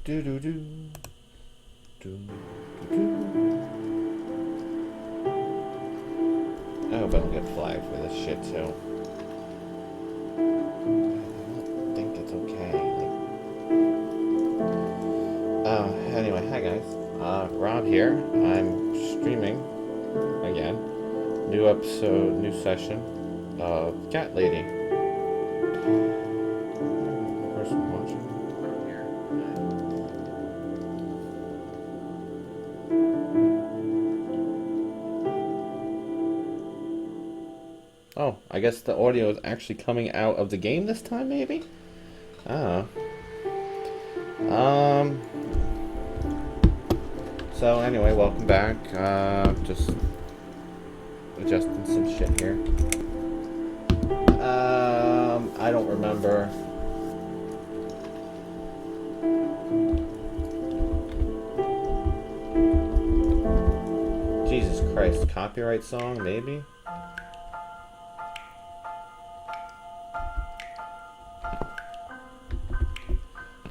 Do do do. Do do do. I hope I don't get flagged for this shit too. I don't think it's okay. Anyway, hi guys. Rob here. I'm streaming again. New episode, new session of Cat Lady. Person watching. Oh, I guess the audio is actually coming out of the game this time, maybe? I don't know. So anyway, welcome back. Just adjusting some shit here. I don't remember. Jesus Christ, copyright song, maybe?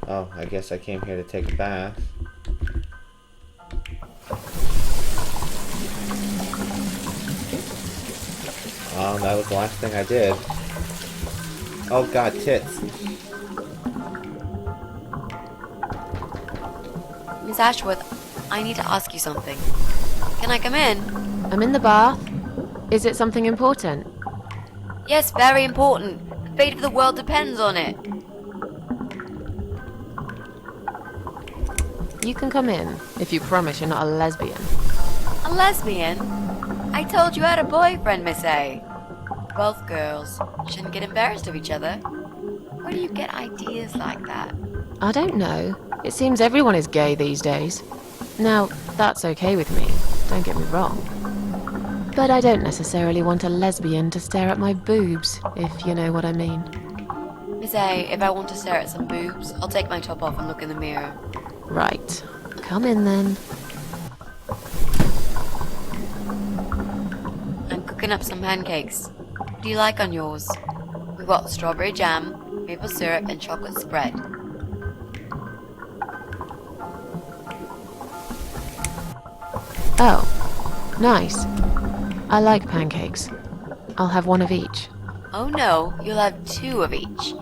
Oh, I guess I came here to take a bath. That was the last thing I did. Oh god, tits. Miss Ashworth, I need to ask you something. Can I come in? I'm in the bath. Is it something important? Yes, very important. The fate of the world depends on it. You can come in, if you promise you're not a lesbian. A lesbian? I told you I had a boyfriend, Miss A. Both girls shouldn't get embarrassed of each other. Where do you get ideas like that? I don't know. It seems everyone is gay these days. Now, that's okay with me, don't get me wrong. But I don't necessarily want a lesbian to stare at my boobs, if you know what I mean. Miss A, if I want to stare at some boobs, I'll take my top off and look in the mirror. Right. Come in then. I'm cooking up some pancakes. What do you like on yours? We've got strawberry jam, maple syrup, and chocolate spread. Oh, nice. I like pancakes. I'll have one of each. Oh no, you'll have two of each.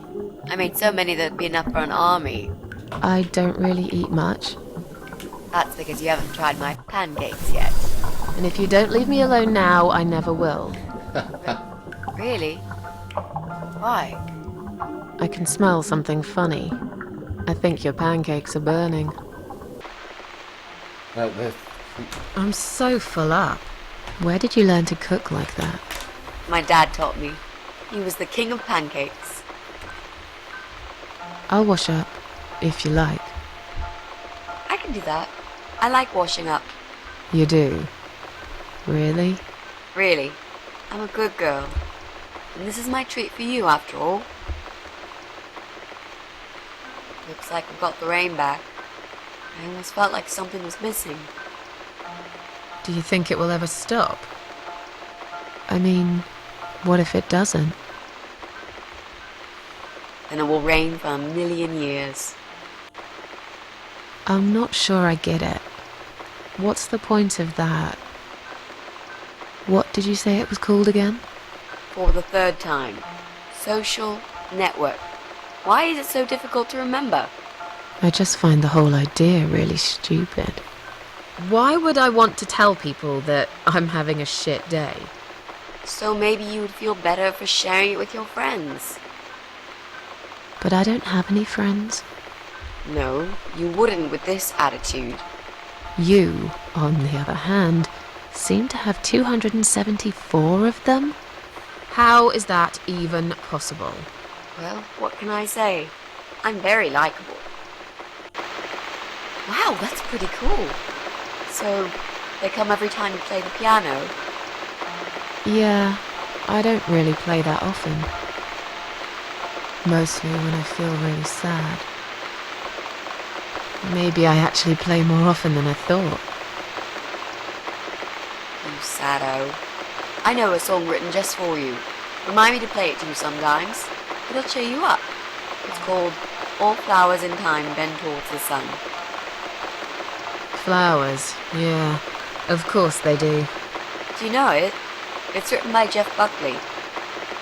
I made so many that'd be enough for an army. I don't really eat much. That's because you haven't tried my pancakes yet. And if you don't leave me alone now, I never will. Really? Why? I can smell something funny. I think your pancakes are burning. I'm so full up. Where did you learn to cook like that? My dad taught me. He was the king of pancakes. I'll wash up, if you like. I can do that. I like washing up. You do? Really? Really. I'm a good girl. And this is my treat for you, after all. Looks like we've got the rain back. I almost felt like something was missing. Do you think it will ever stop? I mean, what if it doesn't? Then it will rain for 1,000,000 years. I'm not sure I get it. What's the point of that? What did you say it was called again? For the third time. Social network. Why is it so difficult to remember? I just find the whole idea really stupid. Why would I want to tell people that I'm having a shit day? So maybe you would feel better for sharing it with your friends. But I don't have any friends. No, you wouldn't with this attitude. You, on the other hand, seem to have 274 of them? How is that even possible? Well, what can I say? I'm very likable. Wow, that's pretty cool. So, they come every time you play the piano? Yeah, I don't really play that often. Mostly when I feel really sad. Maybe I actually play more often than I thought. You saddo. I know a song written just for you. Remind me to play it to you sometimes. It'll cheer you up. It's called All flowers in time bend towards the sun. Flowers, yeah. Of course they do. Do you know it? It's written by Jeff Buckley.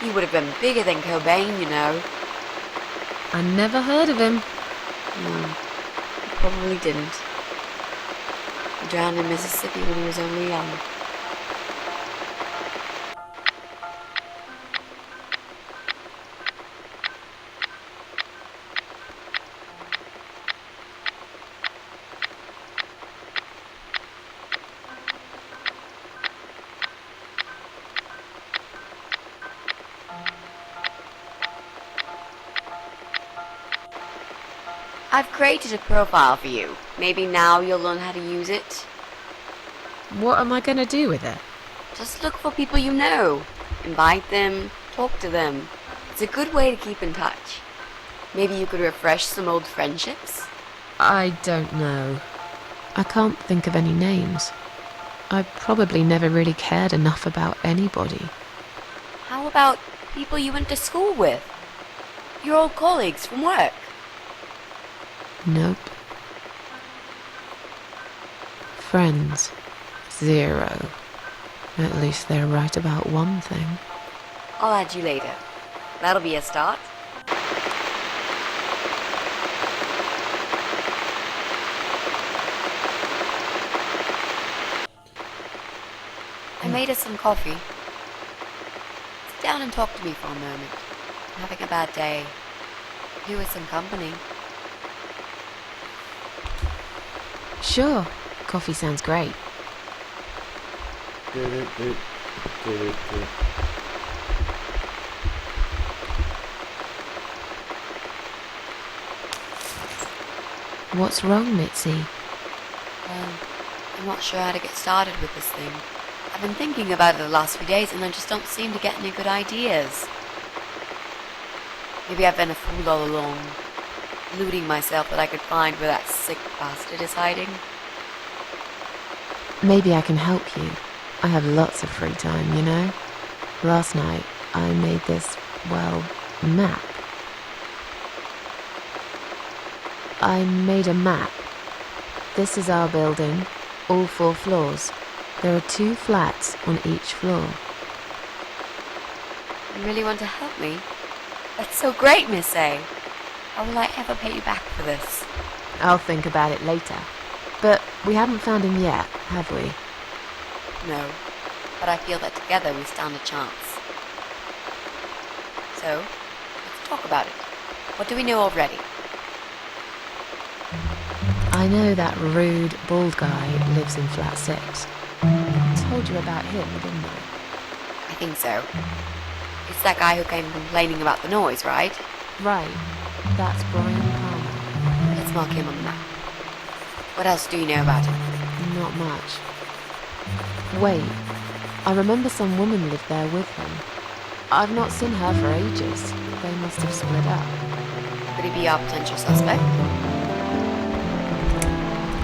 He would have been bigger than Cobain, you know. I never heard of him. No, he probably didn't. He drowned in Mississippi when he was only young. I've created a profile for you. Maybe now you'll learn how to use it. What am I gonna do with it? Just look for people you know. Invite them, talk to them. It's a good way to keep in touch. Maybe you could refresh some old friendships? I don't know. I can't think of any names. I probably never really cared enough about anybody. How about people you went to school with? Your old colleagues from work? Nope. Friends. 0. At least they're right about one thing. I'll add you later. That'll be a start. I made us some coffee. Sit down and talk to me for a moment. I'm having a bad day. You with some company. Sure. Coffee sounds great. What's wrong, Mitzi? I'm not sure how to get started with this thing. I've been thinking about it the last few days and I just don't seem to get any good ideas. Maybe I've been a fool all along, deluding myself that I could find where that sick bastard is hiding. Maybe I can help you. I have lots of free time, you know? Last night, I made this, well, map. I made a map. This is our building, all 4 floors. There are 2 flats on each floor. You really want to help me? That's so great, Miss A. How will I ever pay you back for this? I'll think about it later. But we haven't found him yet, have we? No, but I feel that together we stand a chance. So, let's talk about it. What do we know already? I know that rude, bald guy lives in flat 6. I told you about him, didn't I? I think so. It's that guy who came complaining about the noise, right? Right. That's Brian Palmer. Let's mark him on the map. What else do you know about him? Not much. Wait. I remember some woman lived there with him. I've not seen her for ages. They must have split up. Could he be our potential suspect?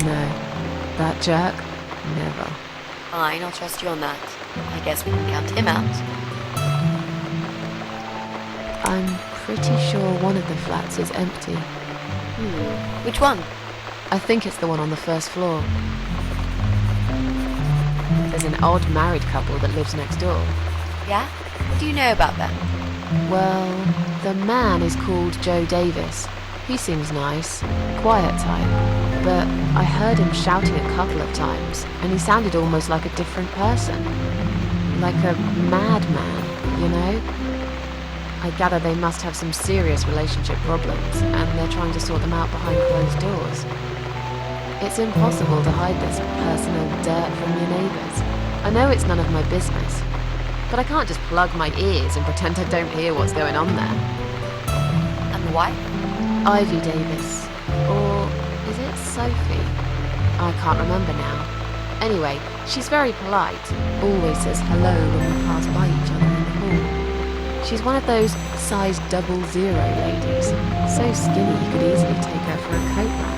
No. That jerk? Never. Fine, I'll trust you on that. I guess we can count him out. I'm pretty sure one of the flats is empty. Which one? I think it's the one on the first floor. There's an odd married couple that lives next door. Yeah? What do you know about them? Well, the man is called Joe Davis. He seems nice, quiet type, but I heard him shouting a couple of times, and he sounded almost like a different person. Like a madman, you know? I gather they must have some serious relationship problems, and they're trying to sort them out behind closed doors. It's impossible to hide this personal dirt from your neighbours. I know it's none of my business, but I can't just plug my ears and pretend I don't hear what's going on there. And the wife? Ivy Davis. Or is it Sophie? I can't remember now. Anyway, she's very polite. Always says hello when we pass by each other in the hall. She's one of those size 00 ladies. So skinny you could easily take her for a coat rack.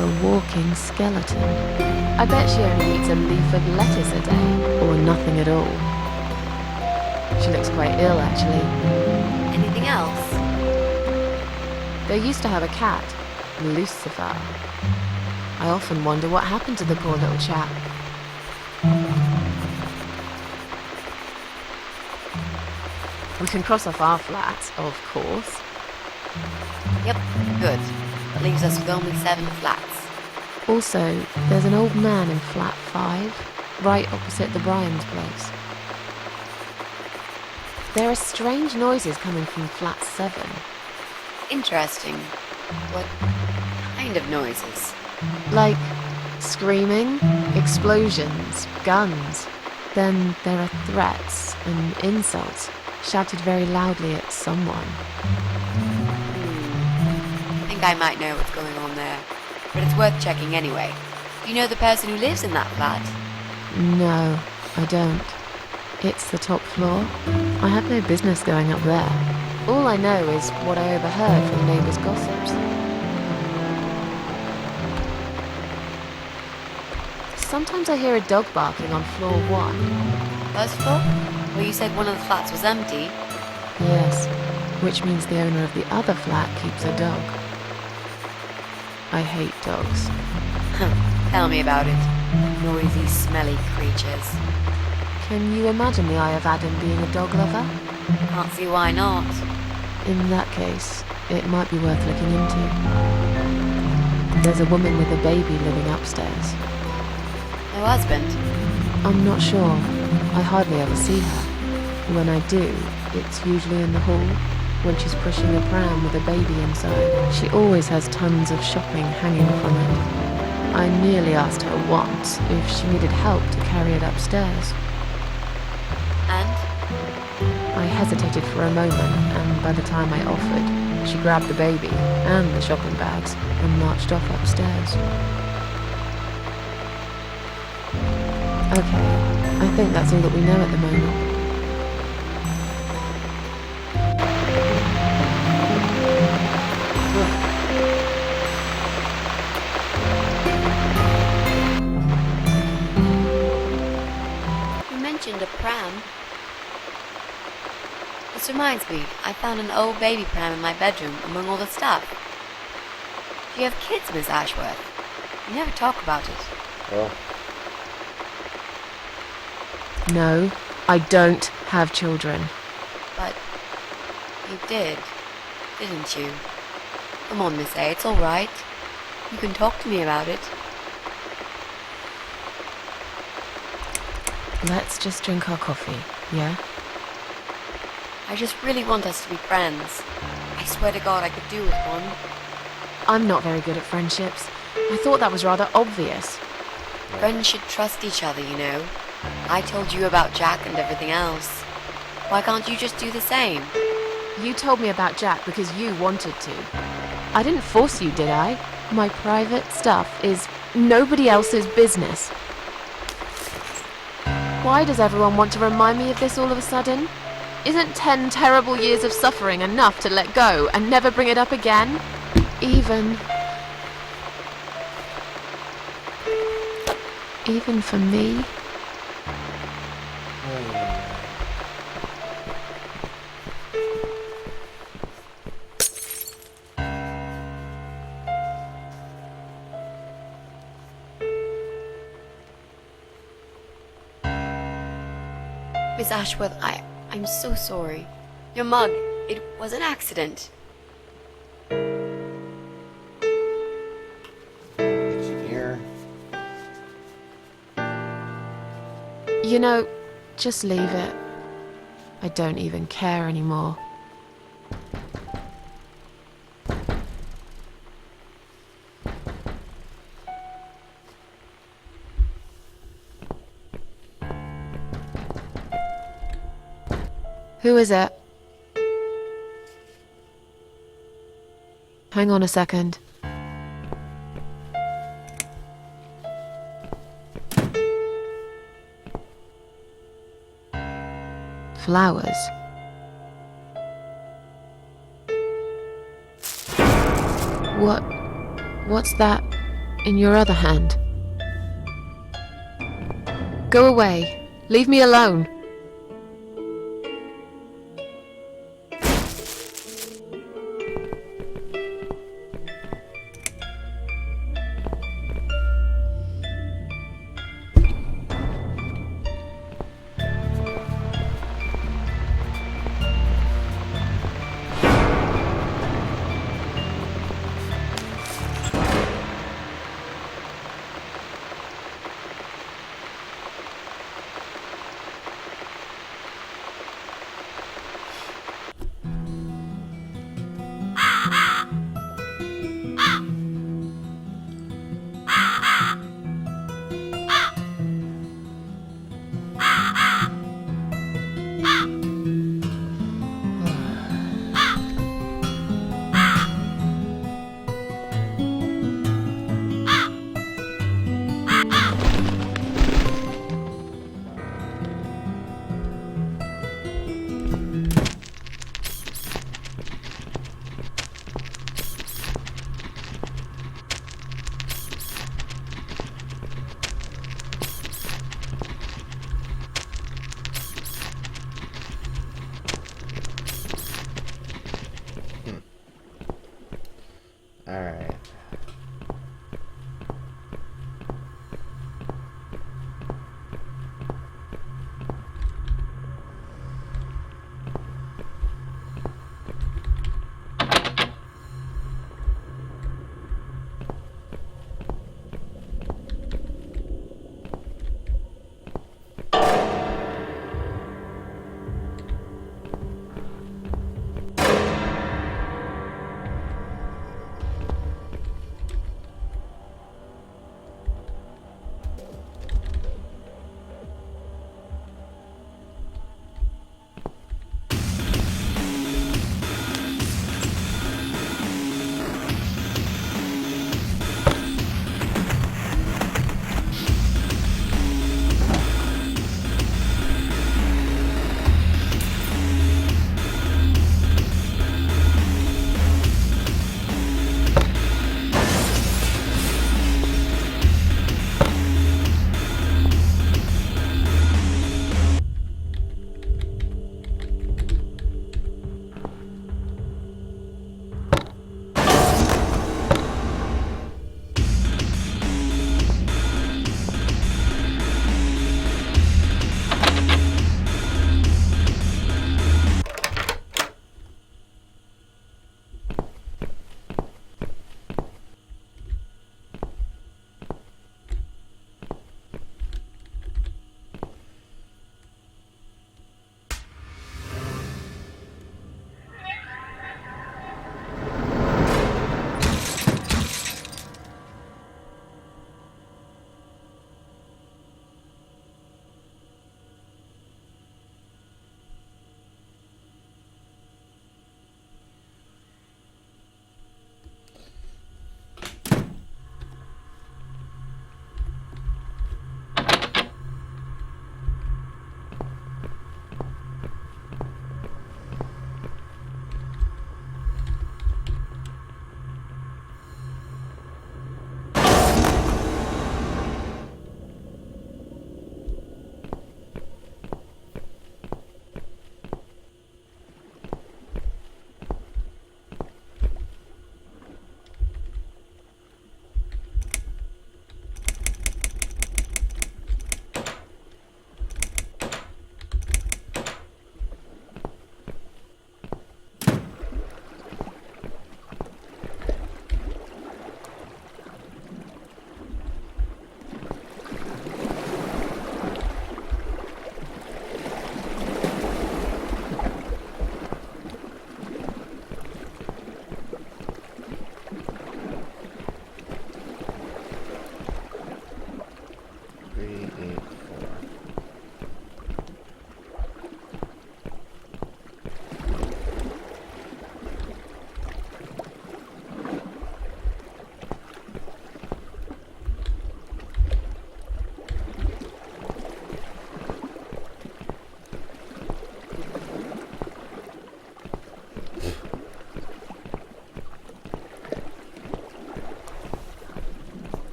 A walking skeleton. I bet she only eats a leaf of lettuce a day, or nothing at all. She looks quite ill, actually. Anything else? They used to have a cat, Lucifer. I often wonder what happened to the poor little chap. We can cross off our flat, of course. Yep, good. That leaves us with only 7 flats. Also, there's an old man in flat 5, right opposite the Bryans' place. There are strange noises coming from flat 7. Interesting. What kind of noises? Like screaming, explosions, guns. Then there are threats and insults, shouted very loudly at someone. I think I might know what's going on there, but it's worth checking anyway. Do you know the person who lives in that flat? No, I don't. It's the top floor. I have no business going up there. All I know is what I overheard from neighbours' gossips. Sometimes I hear a dog barking on floor 1. First floor? Well, you said one of the flats was empty. Yes, which means the owner of the other flat keeps a dog. I hate dogs. Tell me about it. Noisy, smelly creatures. Can you imagine the Eye of Adam being a dog lover? Can't see why not. In that case, it might be worth looking into. There's a woman with a baby living upstairs. No husband? I'm not sure. I hardly ever see her. When I do, it's usually in the hall, when she's pushing a pram with a baby inside. She always has tons of shopping hanging from it. I nearly asked her once if she needed help to carry it upstairs. And? I hesitated for a moment, and by the time I offered, she grabbed the baby and the shopping bags and marched off upstairs. Okay, I think that's all that we know at the moment. You mentioned a pram. This reminds me, I found an old baby pram in my bedroom among all the stuff. Do you have kids, Miss Ashworth? You never talk about it. Well, No, I don't have children. But you did, didn't you? Come on, Miss A, it's all right. You can talk to me about it. Let's just drink our coffee, yeah? I just really want us to be friends. I swear to God I could do with one. I'm not very good at friendships. I thought that was rather obvious. Friends should trust each other, you know. I told you about Jack and everything else. Why can't you just do the same? You told me about Jack because you wanted to. I didn't force you, did I? My private stuff is nobody else's business. Why does everyone want to remind me of this all of a sudden? Isn't 10 terrible years of suffering enough to let go and never bring it up again? Even for me? Miss Ashworth, I'm so sorry. Your mug, it was an accident. engineer. You know, just leave it. I don't even care anymore. Who is it? Hang on a second. Flowers. What's that in your other hand? Go away. Leave me alone.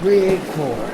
384.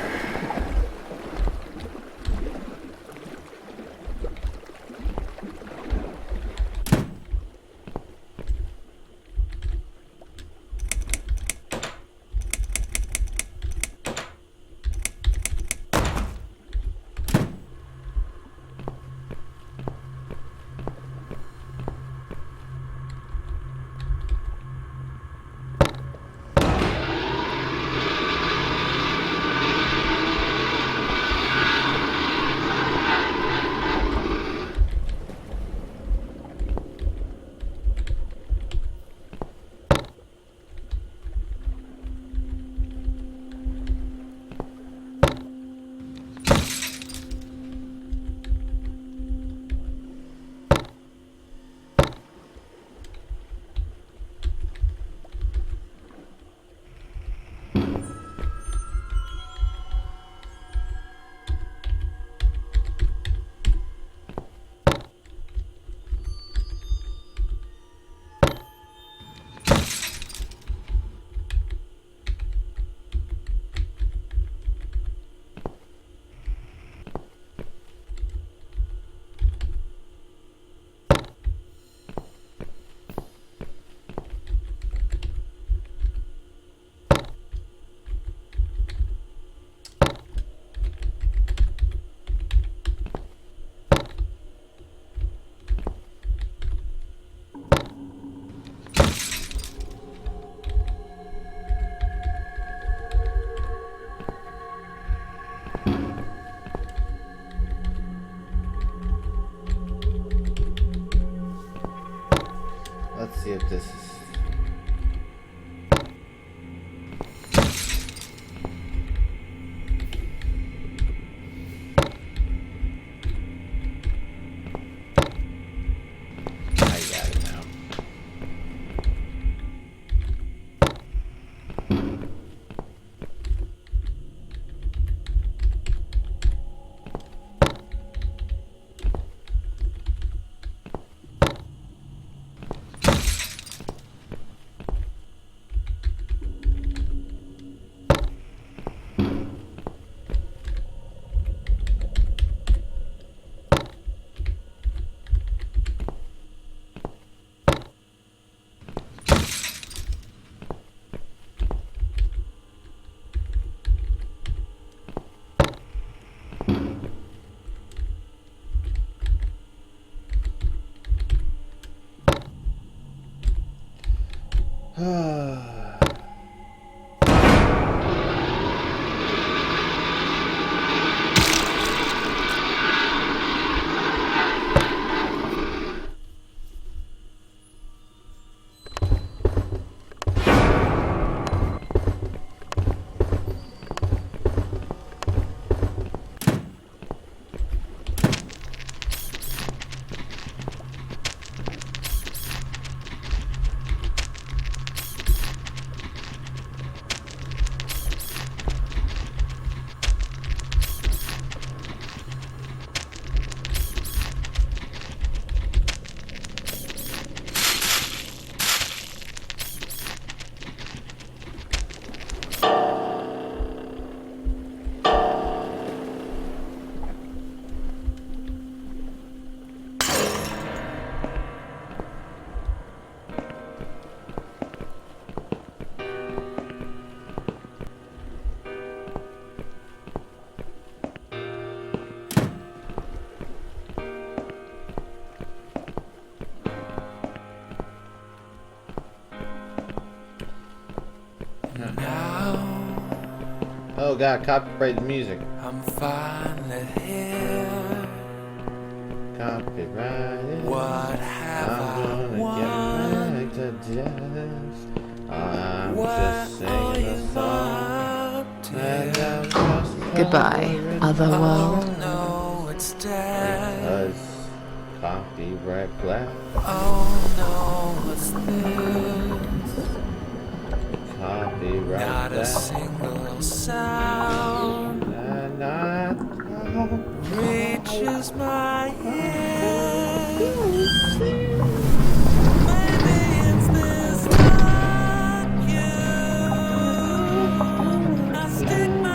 Let's see if this is... I got it now. Oh god, copyrighted music. I'm finally here. Copyrighted. What have I'm I gonna won? get back to jazz. I'm What just singing a song. And I'm just Goodbye, otherworld. Oh no, it's dead. Because copyright black. Oh no, what's this? Copyright Not a black. single sound And I reaches my ear. Maybe it's this not you. I stick my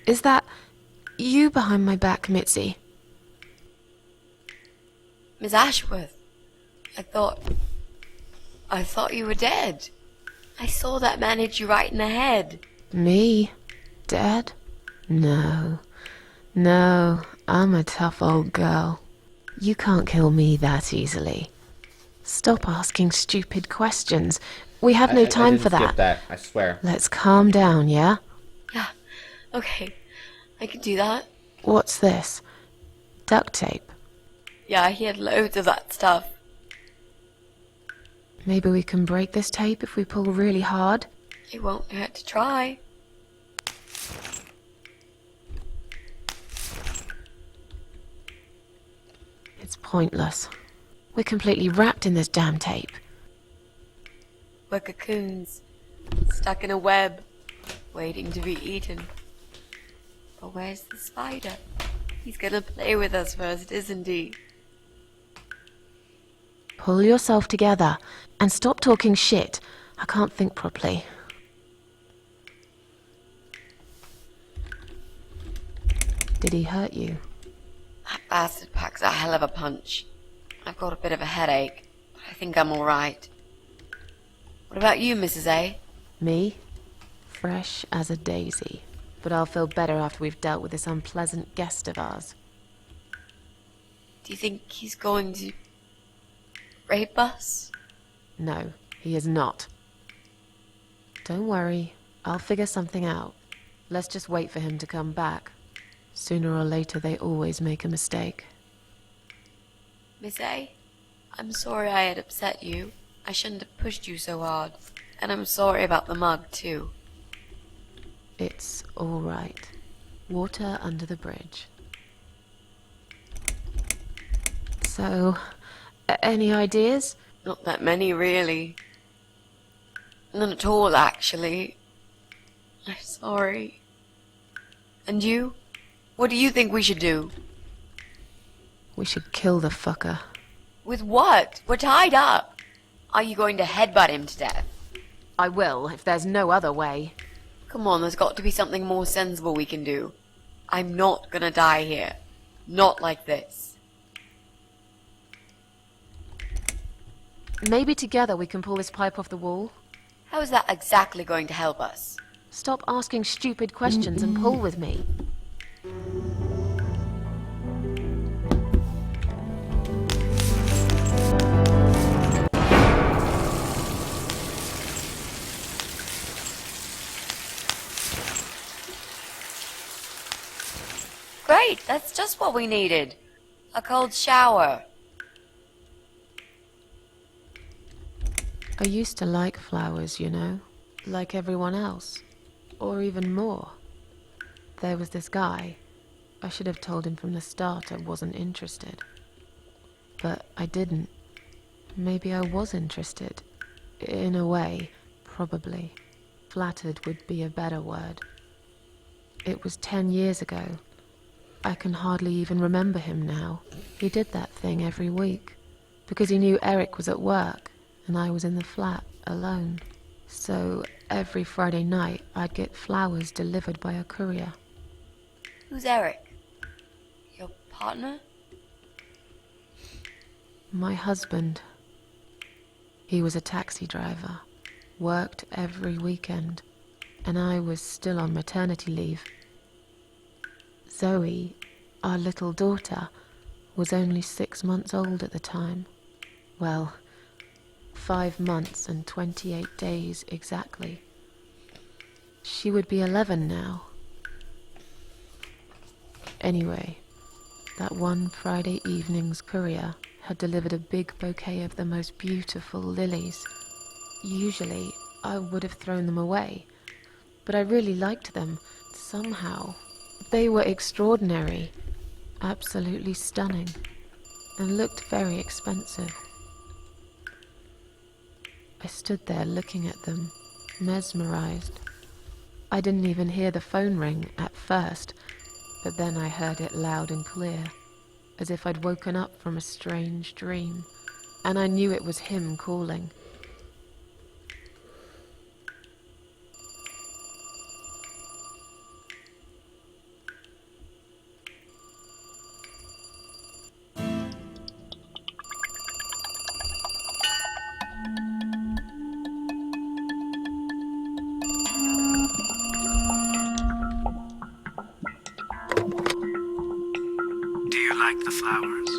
Is that you behind my back, Mitzi? Miss Ashworth, I thought you were dead. I saw that man hit you right in the head. Me? Dead? No. No, I'm a tough old girl. You can't kill me that easily. Stop asking stupid questions. We have no time for I didn't skip that. that, I swear. Let's calm down, yeah? Yeah, okay. I can do that. What's this? Duct tape. Yeah, he had loads of that stuff. Maybe we can break this tape if we pull really hard? It won't hurt to try. It's pointless. We're completely wrapped in this damn tape. We're cocoons, stuck in a web, waiting to be eaten. But where's the spider? He's gonna play with us first, isn't he? Pull yourself together and stop talking shit. I can't think properly. Did he hurt you? That bastard packs a hell of a punch. I've got a bit of a headache, but I think I'm alright. What about you, Mrs. A? Me? Fresh as a daisy. But I'll feel better after we've dealt with this unpleasant guest of ours. Do you think he's going to rape us? No, he is not. Don't worry, I'll figure something out. Let's just wait for him to come back. Sooner or later, they always make a mistake. Miss A, I'm sorry I had upset you. I shouldn't have pushed you so hard. And I'm sorry about the mug, too. It's all right. Water under the bridge. So, any ideas? Not that many, really. None at all, actually. I'm sorry. And you? What do you think we should do? We should kill the fucker. With what? We're tied up. Are you going to headbutt him to death? I will, if there's no other way. Come on, there's got to be something more sensible we can do. I'm not gonna die here. Not like this. Maybe together we can pull this pipe off the wall? How is that exactly going to help us? Stop asking stupid questions and pull with me. Great, that's just what we needed. A cold shower. I used to like flowers, you know, like everyone else, or even more. There was this guy. I should have told him from the start I wasn't interested. But I didn't. Maybe I was interested. In a way, probably. Flattered would be a better word. It was 10 years ago. I can hardly even remember him now. He did that thing every week, because he knew Eric was at work, and I was in the flat, alone. So, every Friday night, I'd get flowers delivered by a courier. Who's Eric? Your partner? My husband. He was a taxi driver, worked every weekend, and I was still on maternity leave. Zoe, our little daughter, was only 6 months old at the time. Well, 5 months and 28 days exactly. She would be 11 now. Anyway, that one Friday evening's courier had delivered a big bouquet of the most beautiful lilies. Usually, I would have thrown them away, but I really liked them, somehow. They were extraordinary, absolutely stunning, and looked very expensive. I stood there looking at them, mesmerized. I didn't even hear the phone ring at first, but then I heard it loud and clear, as if I'd woken up from a strange dream, and I knew it was him calling. flowers.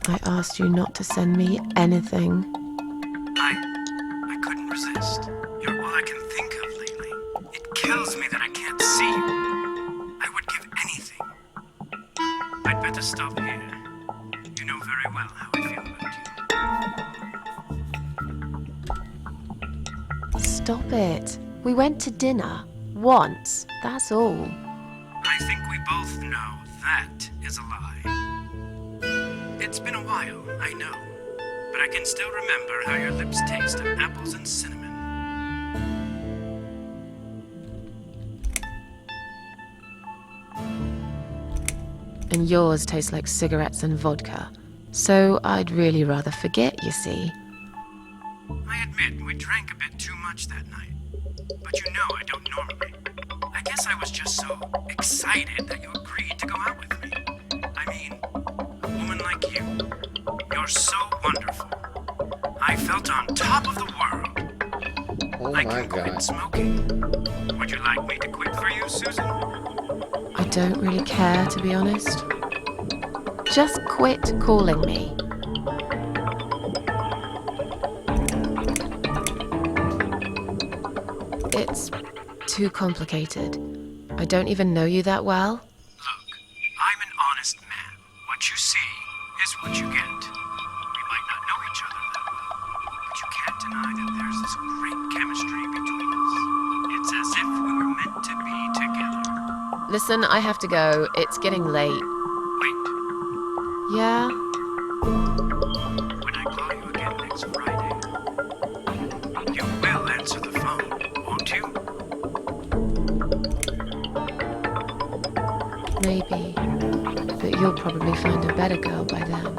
I asked you not to send me anything. I couldn't resist. You're all I can think of lately. It kills me that I can't see you. I would give anything. I'd better stop here. You know very well how I feel about you. Stop it. We went to dinner. Once. That's all. I think we both know that is a lie. It's been a while, I know. But I can still remember how your lips taste of apples and cinnamon. And yours tastes like cigarettes and vodka. So I'd really rather forget, you see. I admit we drank a bit too much that night. But you know I don't normally. I guess I was just so excited that you agreed to go out with me. I mean, a woman like you. You're so wonderful. I felt on top of the world. Oh I my can quit god. smoking. Would you like me to quit for you, Susan? I don't really care, to be honest. Just quit calling me. It's too complicated. I don't even know you that well. Look, I'm an honest man. What you see is what you get. We might not know each other that well, but you can't deny that there's this great chemistry between us. It's as if we were meant to be together. Listen, I have to go. It's getting late. Wait, Yeah? when I call you again next Friday, you will answer the phone, won't you? Maybe. But you'll probably find a better girl by then.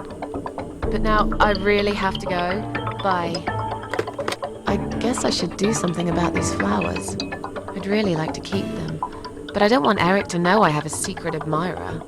But now, I really have to go. Bye. I guess I should do something about these flowers. I'd really like to keep them. But I don't want Eric to know I have a secret admirer.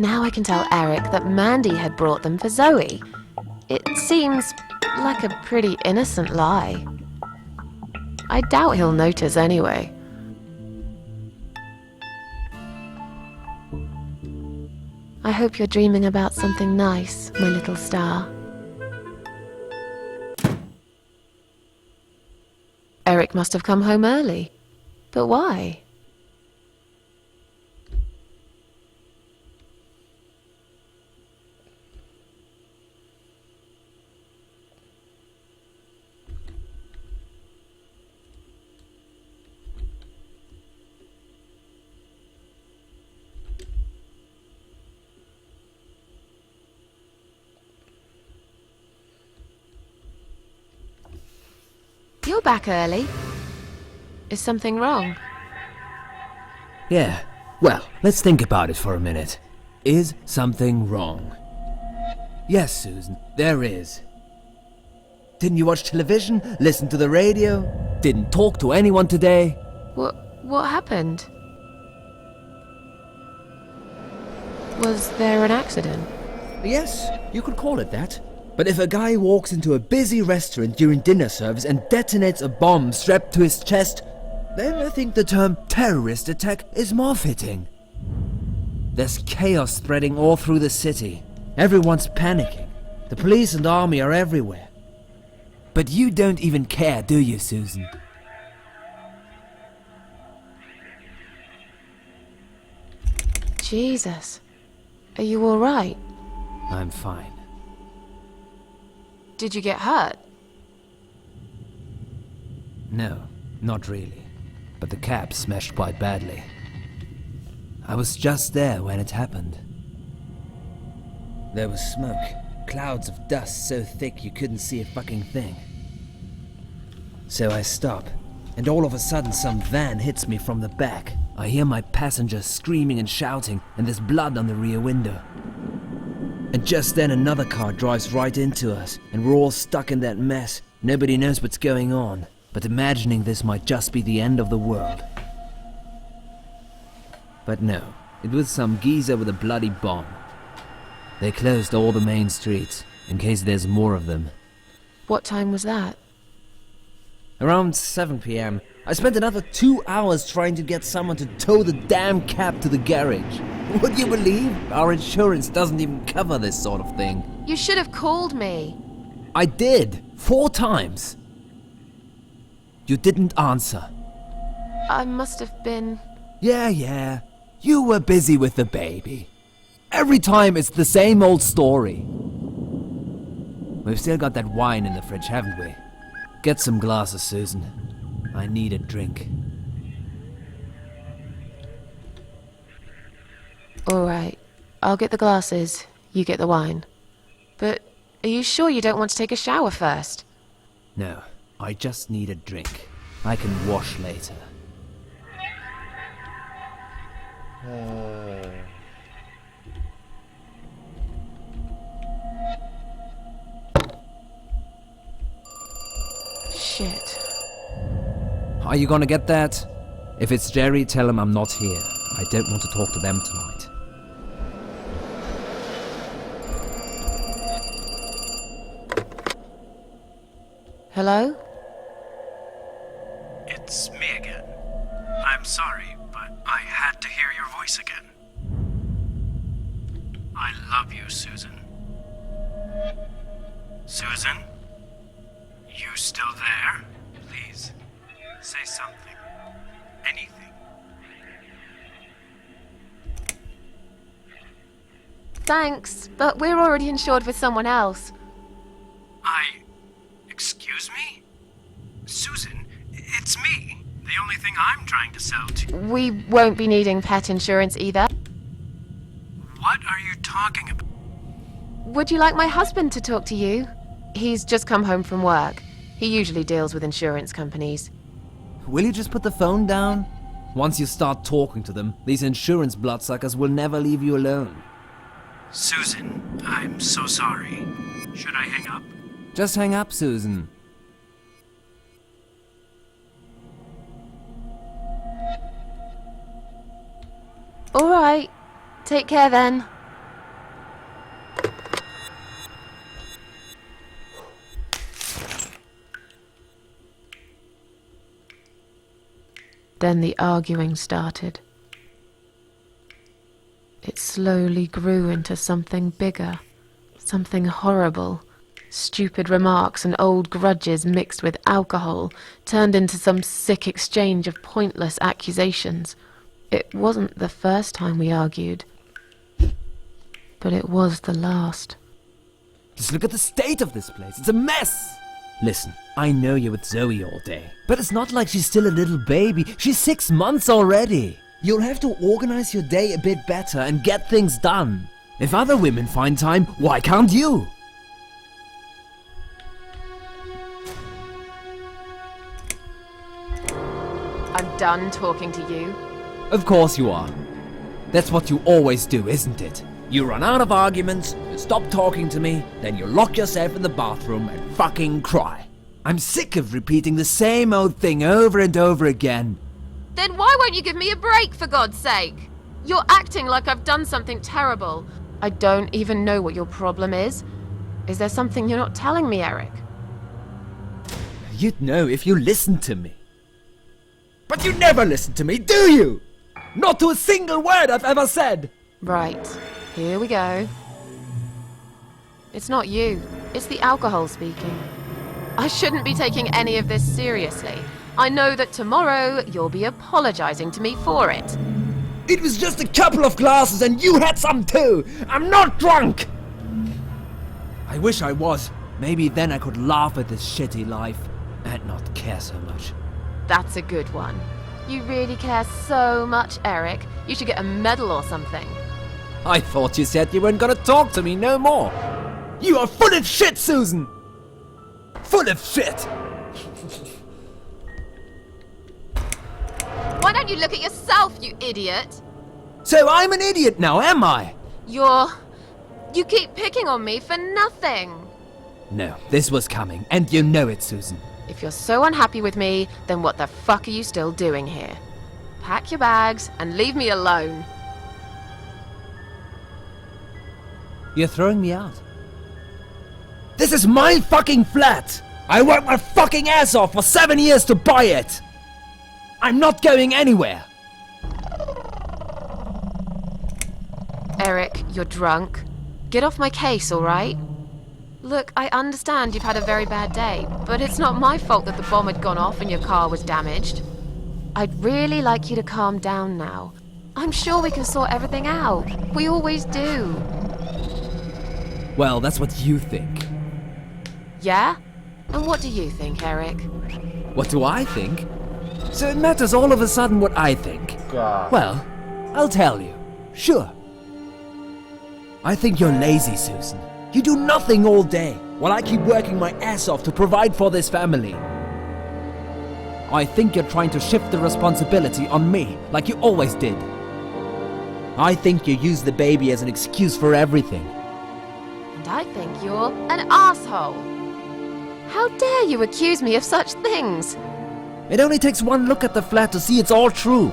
Now I can tell Eric that Mandy had brought them for Zoe. It seems like a pretty innocent lie. I doubt he'll notice anyway. I hope you're dreaming about something nice, my little star. Eric must have come home early. But why? You're back early. Is something wrong? Yeah, well, let's think about it for a minute. Is something wrong? Yes, Susan, there is. Didn't you watch television? Listen to the radio? Didn't talk to anyone today? What happened? Was there an accident? Yes, you could call it that. But if a guy walks into a busy restaurant during dinner service and detonates a bomb strapped to his chest, then I think the term terrorist attack is more fitting. There's chaos spreading all through the city. Everyone's panicking. The police and army are everywhere. But you don't even care, do you, Susan? Jesus. Are you alright? I'm fine. Did you get hurt? No, not really. But the cab smashed quite badly. I was just there when it happened. There was smoke. Clouds of dust so thick you couldn't see a fucking thing. So I stop, and all of a sudden some van hits me from the back. I hear my passenger screaming and shouting, and there's blood on the rear window. And just then another car drives right into us, and we're all stuck in that mess. Nobody knows what's going on, but imagining this might just be the end of the world. But no, it was some geezer with a bloody bomb. They closed all the main streets, in case there's more of them. What time was that? Around 7 p.m., I spent another 2 hours trying to get someone to tow the damn cab to the garage. Would you believe? Our insurance doesn't even cover this sort of thing. You should have called me. I did, 4 times. You didn't answer. I must have been... Yeah. You were busy with the baby. Every time it's the same old story. We've still got that wine in the fridge, haven't we? Get some glasses, Susan. I need a drink. Alright, I'll get the glasses, you get the wine. But are you sure you don't want to take a shower first? No, I just need a drink. I can wash later. Shit. Are you gonna get that? If it's Jerry, tell him I'm not here. I don't want to talk to them tonight. Hello? It's me again. I'm sorry, but I had to hear your voice again. I love you, Susan. Susan? You still there? Please, say something. Anything. Thanks, but we're already insured with someone else. Excuse me? Susan, it's me. The only thing I'm trying to sell to... We won't be needing pet insurance either. What are you talking about? Would you like my husband to talk to you? He's just come home from work. He usually deals with insurance companies. Will you just put the phone down? Once you start talking to them, these insurance bloodsuckers will never leave you alone. Susan, I'm so sorry. Should I hang up? Just hang up, Susan. Alright, take care then. Then the arguing started. It slowly grew into something bigger, something horrible. Stupid remarks and old grudges mixed with alcohol turned into some sick exchange of pointless accusations. It wasn't the first time we argued, but it was the last. Just look at the state of this place. It's a mess. Listen, I know you're with Zoe all day, but it's not like she's still a little baby. She's 6 months already. You'll have to organize your day a bit better and get things done. If other women find time, why can't you? I'm done talking to you. Of course you are. That's what you always do, isn't it? You run out of arguments, you stop talking to me, then you lock yourself in the bathroom and fucking cry. I'm sick of repeating the same old thing over and over again. Then why won't you give me a break, for God's sake? You're acting like I've done something terrible. I don't even know what your problem is. Is there something you're not telling me, Eric? You'd know if you listened to me. But you never listen to me, do you? Not to a single word I've ever said. Right, here we go. It's not you, it's the alcohol speaking. I shouldn't be taking any of this seriously. I know that tomorrow you'll be apologizing to me for it. It was just a couple of glasses and you had some too! I'm not drunk! I wish I was. Maybe then I could laugh at this shitty life and not care so much. That's a good one. You really care so much, Eric. You should get a medal or something. I thought you said you weren't gonna talk to me no more. You are full of shit, Susan! Full of shit! Why don't you look at yourself, you idiot? So I'm an idiot now, am I? You keep picking on me for nothing. No, this was coming, and you know it, Susan. If you're so unhappy with me, then what the fuck are you still doing here? Pack your bags and leave me alone. You're throwing me out. This is my fucking flat! I worked my fucking ass off for 7 years to buy it! I'm not going anywhere! Eric, you're drunk. Get off my case, alright? Look, I understand you've had a very bad day, but it's not my fault that the bomb had gone off and your car was damaged. I'd really like you to calm down now. I'm sure we can sort everything out. We always do. Well, that's what you think. Yeah? And what do you think, Eric? What do I think? So it matters all of a sudden what I think. God. Well, I'll tell you. Sure. I think you're lazy, Susan. You do nothing all day, while I keep working my ass off to provide for this family. I think you're trying to shift the responsibility on me, like you always did. I think you use the baby as an excuse for everything. And I think you're an asshole. How dare you accuse me of such things? It only takes one look at the flat to see it's all true.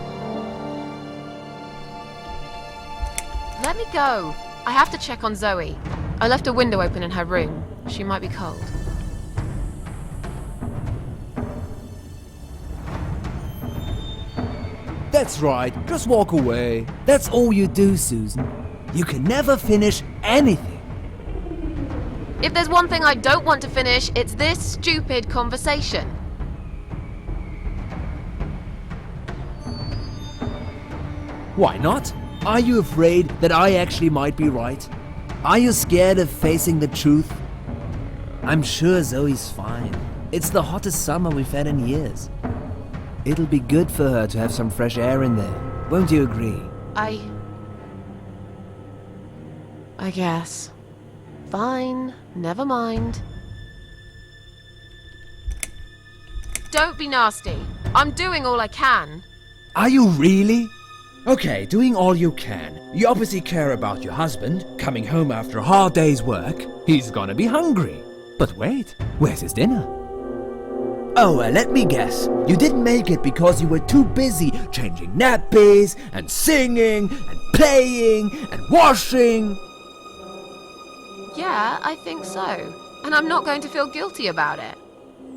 Let me go. I have to check on Zoe. I left a window open in her room. She might be cold. That's right, just walk away. That's all you do, Susan. You can never finish anything. If there's one thing I don't want to finish, it's this stupid conversation. Why not? Are you afraid that I actually might be right? Are you scared of facing the truth? I'm sure Zoe's fine. It's the hottest summer we've had in years. It'll be good for her to have some fresh air in there. Won't you agree? I guess. Fine, never mind. Don't be nasty. I'm doing all I can. Are you really? Okay, doing all you can. You obviously care about your husband, coming home after a hard day's work. He's gonna be hungry. But wait, where's his dinner? Oh, let me guess. You didn't make it because you were too busy changing nappies, and singing, and playing, and washing. Yeah, I think so. And I'm not going to feel guilty about it.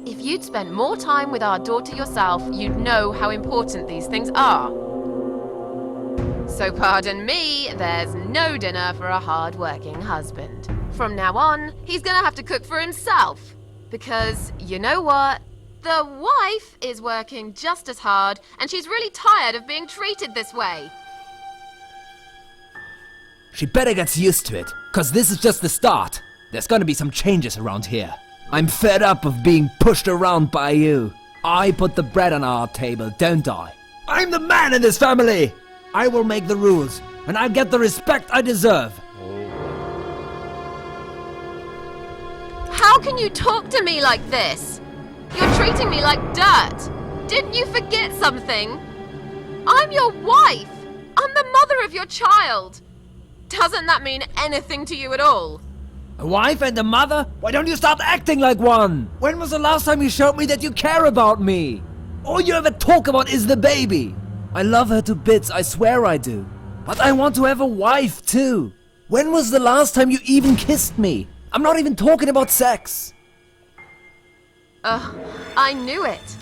If you'd spent more time with our daughter yourself, you'd know how important these things are. So pardon me, there's no dinner for a hard-working husband. From now on, he's gonna have to cook for himself. Because, you know what? The wife is working just as hard, and she's really tired of being treated this way. She better get used to it, cause this is just the start. There's gonna be some changes around here. I'm fed up of being pushed around by you. I put the bread on our table, don't I? I'm the man in this family! I will make the rules, and I'll get the respect I deserve. How can you talk to me like this? You're treating me like dirt. Didn't you forget something? I'm your wife. I'm the mother of your child. Doesn't that mean anything to you at all? A wife and a mother? Why don't you start acting like one? When was the last time you showed me that you care about me? All you ever talk about is the baby. I love her to bits, I swear I do. But I want to have a wife too. When was the last time you even kissed me? I'm not even talking about sex. I knew it.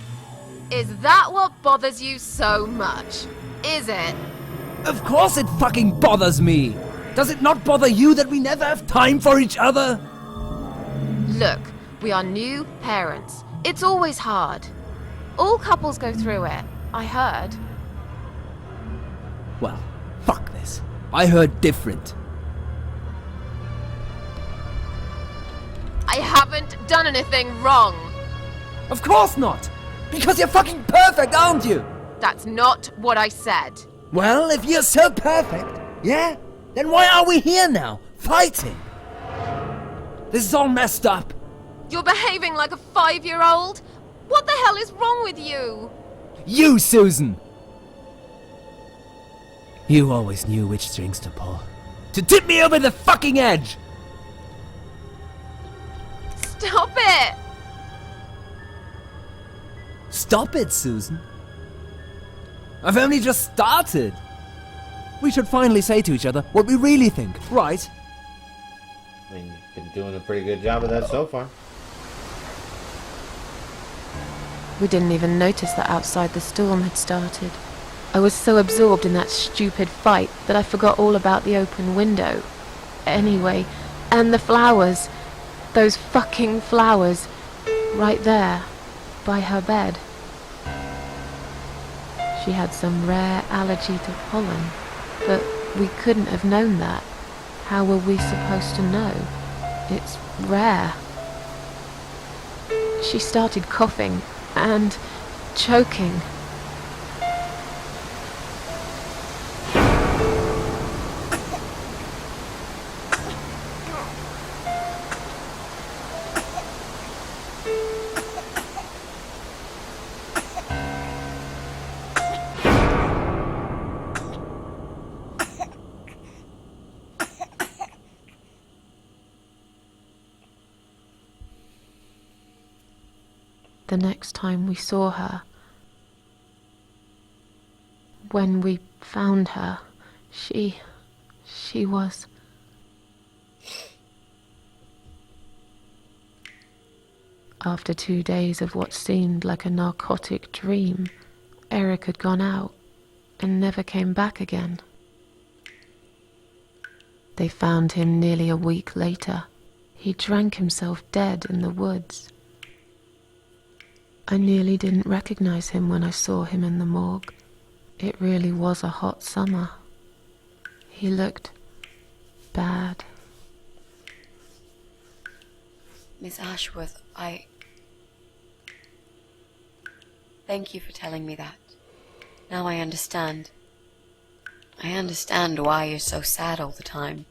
Is that what bothers you so much? Is it? Of course it fucking bothers me. Does it not bother you that we never have time for each other? Look, we are new parents. It's always hard. All couples go through it, I heard. Well, fuck this. I heard different. I haven't done anything wrong. Of course not! Because you're fucking perfect, aren't you? That's not what I said. Well, if you're so perfect, yeah? Then why are we here now, fighting? This is all messed up. You're behaving like a 5-year-old? What the hell is wrong with you? You, Susan! You always knew which strings to pull. To tip me over the fucking edge! Stop it! Stop it, Susan. I've only just started. We should finally say to each other what we really think, right? I mean, you've been doing a pretty good job of that so far. We didn't even notice that outside the storm had started. I was so absorbed in that stupid fight that I forgot all about the open window. Anyway, and the flowers. Those fucking flowers. Right there, by her bed. She had some rare allergy to pollen, but we couldn't have known that. How were we supposed to know? It's rare. She started coughing and choking. The next time we saw her, when we found her, she was... After 2 days of what seemed like a narcotic dream, Eric had gone out and never came back again. They found him nearly a week later. He drank himself dead in the woods. I nearly didn't recognize him when I saw him in the morgue. It really was a hot summer. He looked bad. Miss Ashworth, Thank you for telling me that. Now I understand. I understand why you're so sad all the time.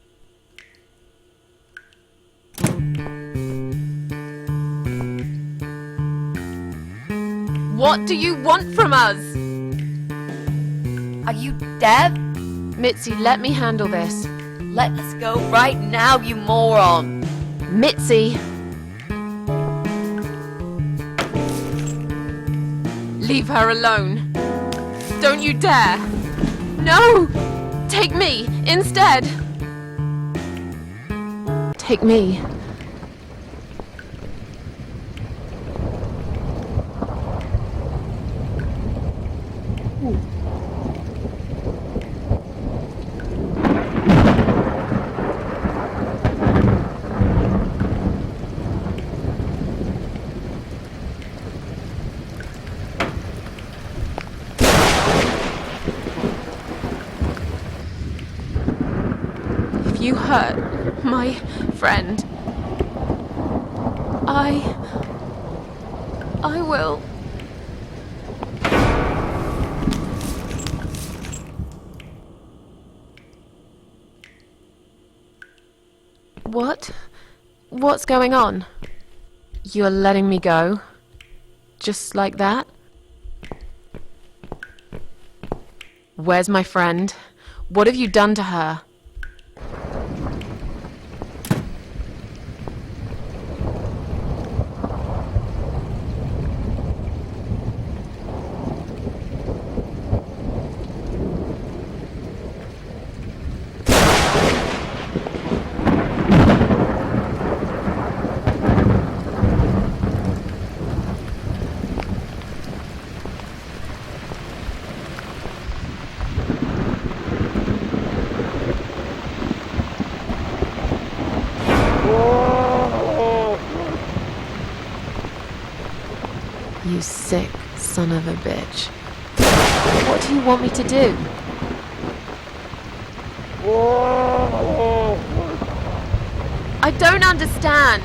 What do you want from us? Are you Deb? Mitzi, let me handle this. Let us go right now, you moron! Mitzi! Leave her alone. Don't you dare! No! Take me, instead! Take me. If you hurt my friend, I will. What? What's going on? You're letting me go? Just like that? Where's my friend? What have you done to her? You sick son of a bitch. What do you want me to do? I don't understand.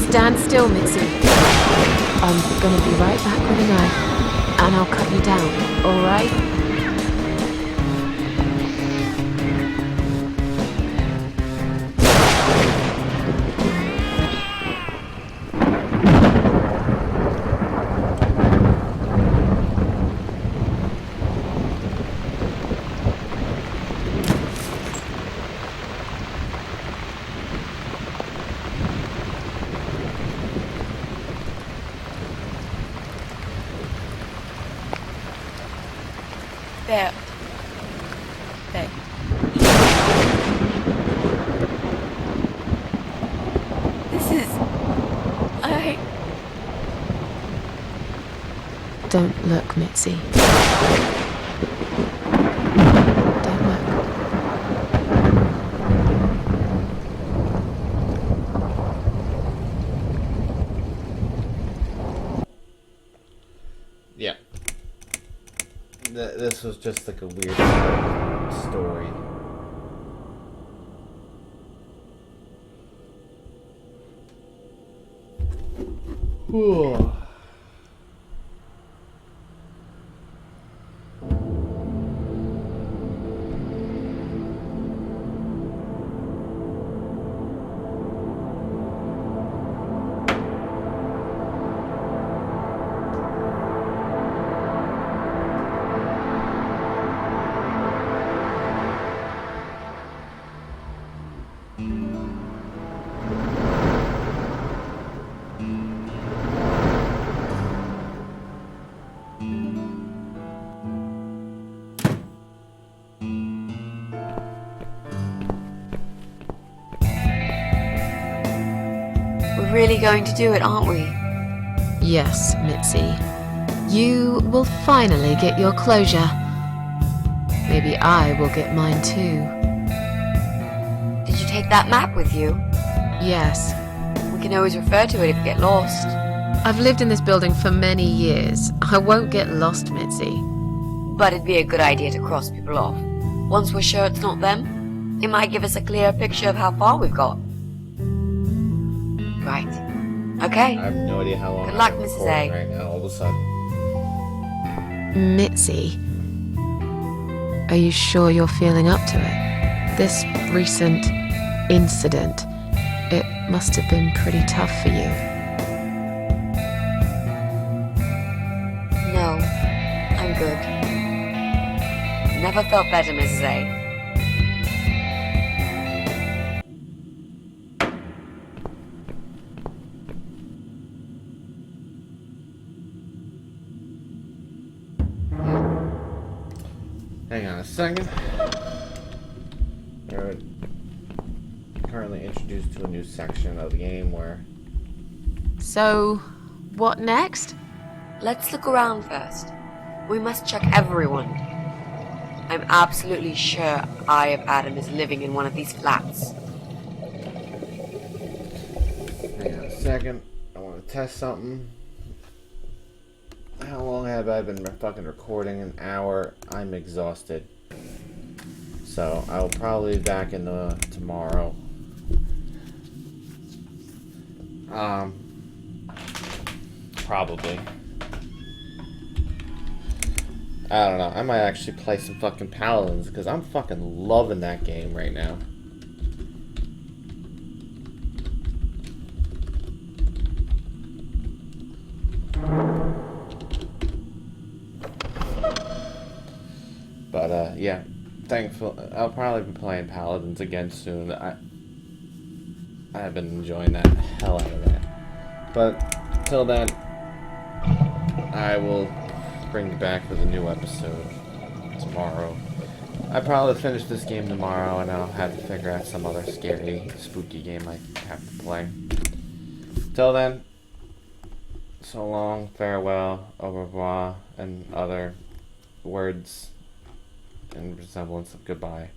Stand still, Mitzi. I'm gonna be right back with a knife, and I'll cut you down, alright? There. There. This is... Don't look, Mitzi. Don't look. Yeah. This was just like a weird story. Whew. We're really going to do it, aren't we? Yes, Mitzi. You will finally get your closure. Maybe I will get mine too. Did you take that map with you? Yes. We can always refer to it if we get lost. I've lived in this building for many years. I won't get lost, Mitzi. But it'd be a good idea to cross people off. Once we're sure it's not them, it might give us a clearer picture of how far we've got. Right. Okay. I have no idea how long Good luck, I'm Mrs. recording A. right now. All of a sudden. Mitzi, are you sure you're feeling up to it? This recent incident, it must have been pretty tough for you. No, I'm good. Never felt better, Mrs. A. Hang on a second. We're currently introduced to a new section of the game where... So, what next? Let's look around first. We must check everyone. I'm absolutely sure Eye of Adam is living in one of these flats. Hang on a second. I want to test something. How long have I been fucking recording? An hour. I'm exhausted. So, I'll probably be back in tomorrow. Probably. I don't know. I might actually play some fucking Paladins because I'm fucking loving that game right now. But yeah, thankful. I'll probably be playing Paladins again soon. I've been enjoying that hell out of that. But till then, I will bring you back with a new episode tomorrow. I probably finish this game tomorrow, and I'll have to figure out some other scary, spooky game I have to play. Till then, so long, farewell, au revoir, and other words in resemblance of goodbye.